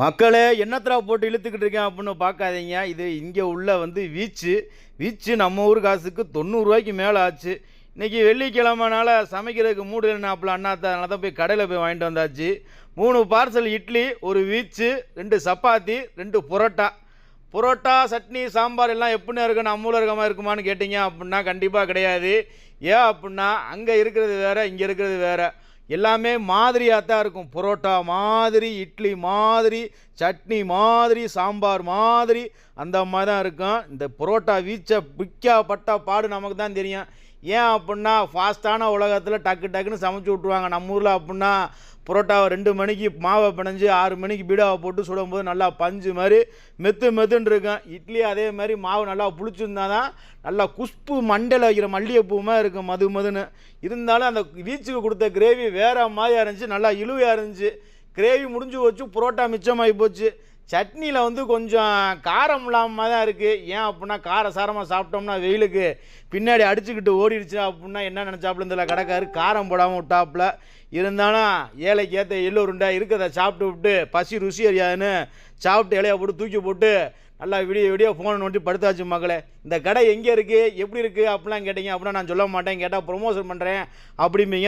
மக்களே என்னத்தடா போட்டு இழுத்துக்கிட்டு இருக்கேன் அப்படின்னு பார்க்காதீங்க. இது இங்கே உள்ள வீச்சு. வீச்சு நம்ம ஊர் காசுக்கு 90 ரூபாய்க்கு மேலே ஆச்சு. இன்றைக்கி வெள்ளிக்கிழமைனால சமைக்கிறதுக்கு மூடு இல்லைனாப்புல அண்ணாத்த, அதனால தான் போய் கடையில் போய் வாங்கிட்டு வந்தாச்சு. 3 பார்சல் இட்லி, ஒரு வீச்சு, 2 சப்பாத்தி, 2 புரோட்டா. புரோட்டா, சட்னி, சாம்பார் எல்லாம் எப்படின்னு இருக்கும், நம்ம ஊரில் இருக்க மாதிரி இருக்குமான்னு கேட்டிங்க அப்படின்னா கண்டிப்பாக கிடையாது. ஏன் அப்படின்னா அங்கே இருக்கிறது வேறு, இங்கே இருக்கிறது வேறு. எல்லாமே மாதிரியாக தான் இருக்கும். புரோட்டா மாதிரி, இட்லி மாதிரி, சட்னி மாதிரி, சாம்பார் மாதிரி, அந்த மாதிரி தான் இருக்கும். இந்த புரோட்டா வீச்சை பிக்காப்பட்ட பாடு நமக்கு தான் தெரியும். ஏன் அப்படின்னா ஃபாஸ்ட்டான உலகத்தில் டக்கு டக்குன்னு சமைச்சு விட்ருவாங்க. நம்ம ஊரில் அப்படின்னா புரோட்டாவை 2 மணிக்கு மாவை பிணைஞ்சு 6 மணிக்கு பீடாவை போட்டு சுடும்போது நல்லா பஞ்சு மாதிரி மெத்துன்னு இருக்கும். இட்லி அதே மாதிரி மாவு நல்லா புளிச்சிருந்தா தான் நல்லா குஷ்பு மண்டையில் வைக்கிற மல்லிகைப்பூ இருக்கும், மதுன்னு இருந்தாலும் அந்த வீச்சுக்கு கொடுத்த கிரேவி வேறு மாதிரியாக இருந்துச்சு, நல்லா இழுவையாக இருந்துச்சு. கிரேவி முடிஞ்சு போச்சு, புரோட்டா மிச்சமாகி போச்சு. சட்னியில் கொஞ்சம் காரம் இல்லாமல் தான் இருக்குது. ஏன் அப்படின்னா காரசாரமாக சாப்பிட்டோம்னா வெயிலுக்கு பின்னாடி அடிச்சுக்கிட்டு ஓடிடுச்சு அப்படின்னா என்ன நினச்சாப்புல இந்த கடைக்காரு காரம் போடாமல் விட்டாப்புல. இருந்தாலும் ஏழைக்கு ஏற்ற எள்ளூருண்டா இருக்கிறத சாப்பிட்டு விட்டு பசி ருசி அறியாதுன்னு சாப்பிட்டு இலையை போட்டு தூக்கி போட்டு நல்லா விடிய ஃபோனை நோட்டி படுத்தாச்சு மக்களே. இந்த கடை எங்கே இருக்குது, எப்படி இருக்குது அப்படிலாம் கேட்டிங்க அப்படின்னா நான் சொல்ல மாட்டேன். கேட்டால் ப்ரொமோஷன் பண்ணுறேன் அப்படிம்பீங்க.